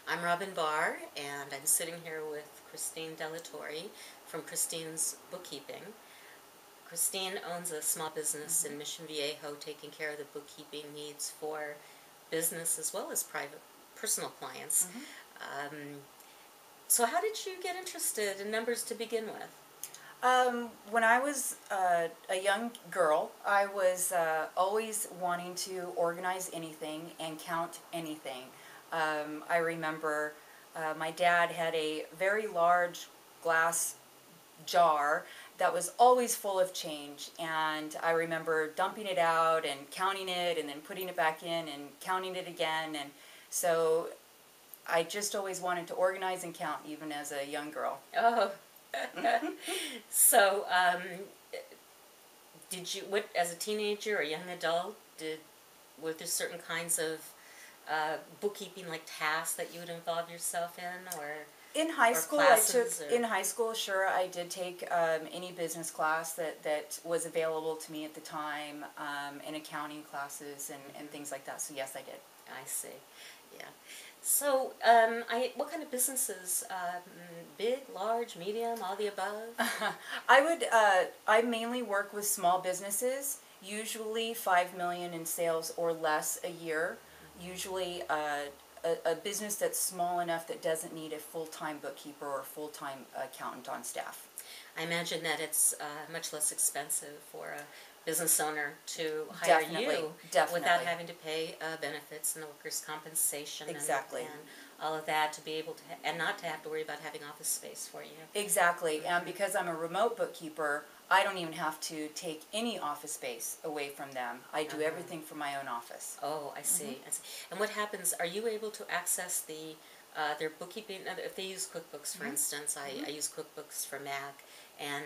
I'm Robin Barr, and I'm sitting here with Christine Torre from Christine's Bookkeeping. Christine owns a small business in Mission Viejo, taking care of the bookkeeping needs for business as well as private, personal clients. So how did you get interested in numbers to begin with? When I was a young girl, I was always wanting to organize anything and count anything. I remember my dad had a very large glass jar that was always full of change, and I remember dumping it out and counting it and then putting it back in and counting it again, and so I just always wanted to organize and count even as a young girl. Oh. So, did you, as a teenager or young adult, were there certain kinds of bookkeeping like tasks that you would involve yourself in, or in high school? In high school, sure, I did take any business class that was available to me at the time, and accounting classes and things like that. So yes, I did. I see. Yeah. So, what kind of businesses? Big, large, medium, all the above? I mainly work with small businesses, usually $5 million in sales or less a year. Usually a business that's small enough that doesn't need a full-time bookkeeper or full-time accountant on staff. I imagine that it's much less expensive for a business owner to hire you without having to pay benefits and the workers' compensation and all of that, to be able to and not to have to worry about having office space for you. Exactly, and because I'm a remote bookkeeper, I don't even have to take any office space away from them. I do everything from my own office. Oh, I see. I see. And what happens? Are you able to access their bookkeeping? If they use QuickBooks, for instance, I use QuickBooks for Mac, and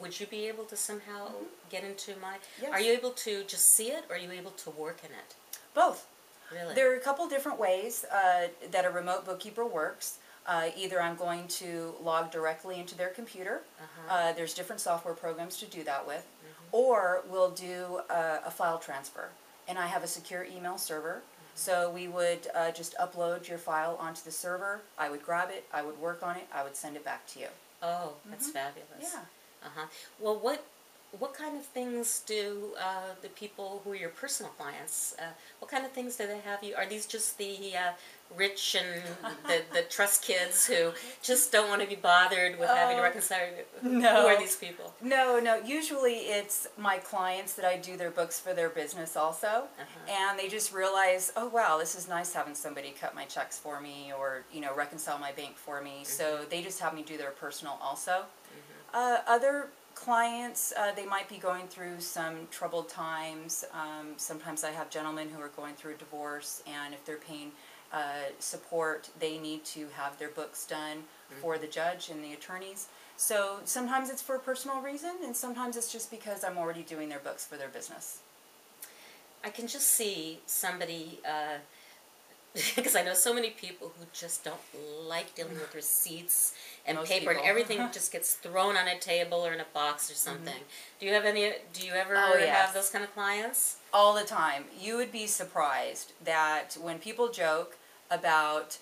would you be able to somehow get into my... Yes. Are you able to just see it, or are you able to work in it? Both. Really? There are a couple different ways that a remote bookkeeper works. Either I'm going to log directly into their computer. There's different software programs to do that with. Or we'll do a file transfer. And I have a secure email server. So we would just upload your file onto the server. I would grab it. I would work on it. I would send it back to you. Oh, that's fabulous. Yeah. Well, what kind of things do the people who are your personal clients, what kind of things do they have you? Are these just the rich and the trust kids who just don't want to be bothered with having to reconcile? No. Who are these people? No. Usually it's my clients that I do their books for their business also. And they just realize, oh wow, this is nice having somebody cut my checks for me, or reconcile my bank for me. So they just have me do their personal also. Other clients, they might be going through some troubled times. Sometimes I have gentlemen who are going through a divorce, and if they're paying support, they need to have their books done for the judge and the attorneys. So sometimes it's for a personal reason, and sometimes it's just because I'm already doing their books for their business. I can just see somebody... because I know so many people who just don't like dealing with receipts and paper, and everything just gets thrown on a table or in a box or something. Do you have any? Do you ever have those kind of clients? All the time. You would be surprised that when people joke about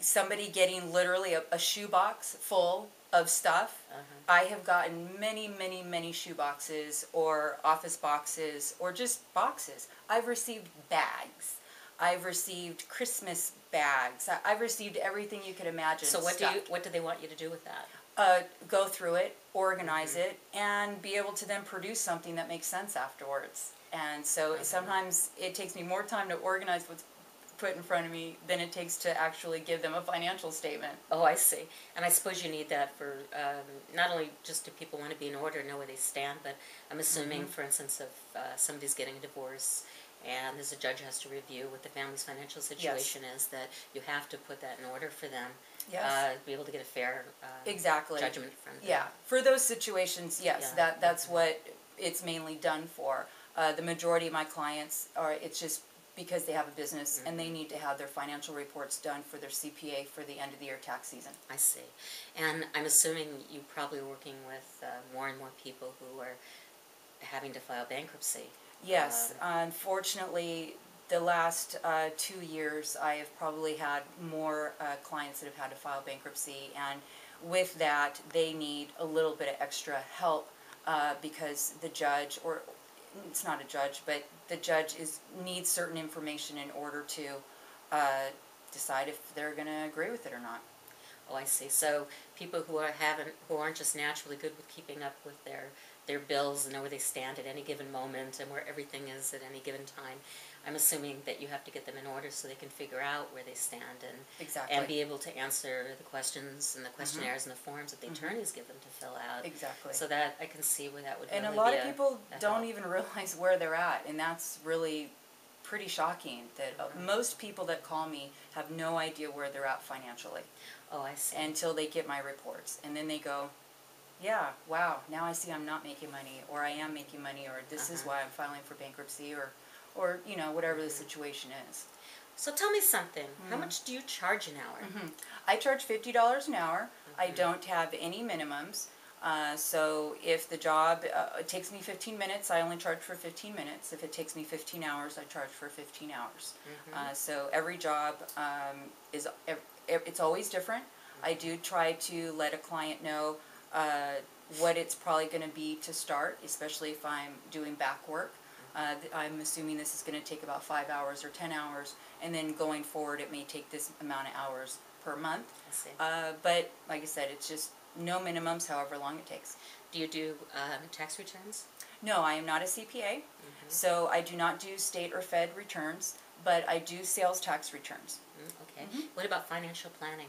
somebody getting literally a shoebox full of stuff, I have gotten many shoe boxes or office boxes or just boxes. I've received bags. I've received Christmas bags. I've received everything you could imagine. So what do they want you to do with that? Go through it, organize it, and be able to then produce something that makes sense afterwards. And so sometimes it takes me more time to organize what's put in front of me than it takes to actually give them a financial statement. Oh, I see. And I suppose you need that for not only just do people want to be in order, know where they stand, but I'm assuming, for instance, if somebody's getting a divorce, and as a judge has to review what the family's financial situation is, that you have to put that in order for them. Be able to get a fair judgment from them. Yeah, for those situations, yes, that's what it's mainly done for. The majority of my clients it's just because they have a business and they need to have their financial reports done for their CPA for the end of the year tax season. I see. And I'm assuming you're probably working with more and more people who are having to file bankruptcy. Yes, unfortunately, the last 2 years, I have probably had more clients that have had to file bankruptcy, and with that, they need a little bit of extra help because the judge, or it's not a judge, but the judge needs certain information in order to decide if they're going to agree with it or not. Oh, I see. So people who aren't just naturally good with keeping up with their bills and know where they stand at any given moment and where everything is at any given time, I'm assuming that you have to get them in order so they can figure out where they stand and Exactly. and be able to answer the questions and the questionnaires and the forms that the attorneys give them to fill out. Exactly. So that I can see where that would And really a lot be of people don't help. even realize where they're at, and that's really pretty shocking that most people that call me have no idea where they're at financially. Oh, I see. Until they get my reports, and then they go, yeah, wow, now I see I'm not making money, or I am making money, or this is why I'm filing for bankruptcy, or you know, whatever the situation is. So tell me something. How much do you charge an hour? I charge $50 an hour. I don't have any minimums. So if the job it takes me 15 minutes, I only charge for 15 minutes. If it takes me 15 hours, I charge for 15 hours. So every job it's always different. I do try to let a client know what it's probably going to be to start, especially if I'm doing back work. I'm assuming this is going to take about 5 hours or 10 hours, and then going forward it may take this amount of hours per month. I see. But like I said, it's just no minimums, however long it takes. Do you do tax returns? No, I am not a CPA, so I do not do state or Fed returns, but I do sales tax returns. Okay. What about financial planning?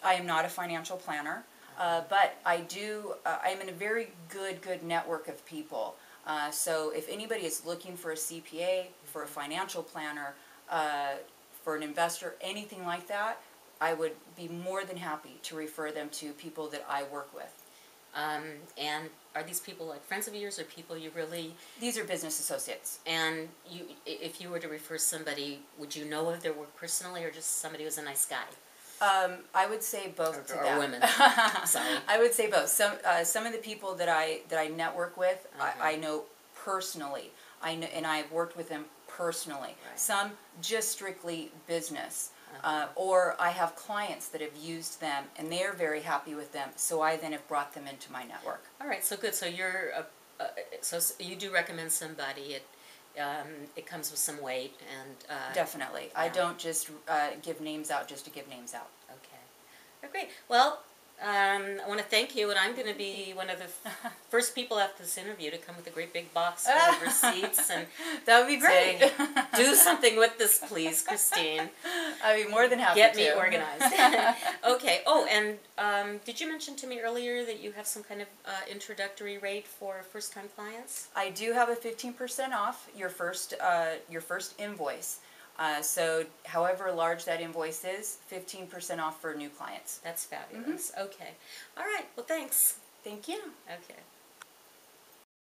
I am not a financial planner, but I do. I'm in a very good network of people. So if anybody is looking for a CPA, for a financial planner, for an investor, anything like that, I would be more than happy to refer them to people that I work with. And are these people like friends of yours or people you really... These are business associates. And if you were to refer somebody, would you know of their work personally or just somebody who's a nice guy? I would say both to that. Or women. Sorry. I would say both. Some of the people that I network with, I know personally. I know, and I've worked with them personally. Right. Some just strictly business. Or I have clients that have used them and they're very happy with them, so I then have brought them into my network. All right, so good. So you're so you do recommend somebody. It comes with some weight and Definitely. Yeah. I don't just give names out just to give names out. Okay. Oh, great. Well, I want to thank you, and I'm going to be one of the first people after this interview to come with a great big box full of receipts and that would be great. say, do something with this, please, Christine. I'd be more than happy Get to. me organized. Okay. Oh, and did you mention to me earlier that you have some kind of introductory rate for first-time clients? I do have a 15% off your first invoice. So however large that invoice is, 15% off for new clients. That's fabulous. Okay. All right. Well, thanks. Thank you. Okay.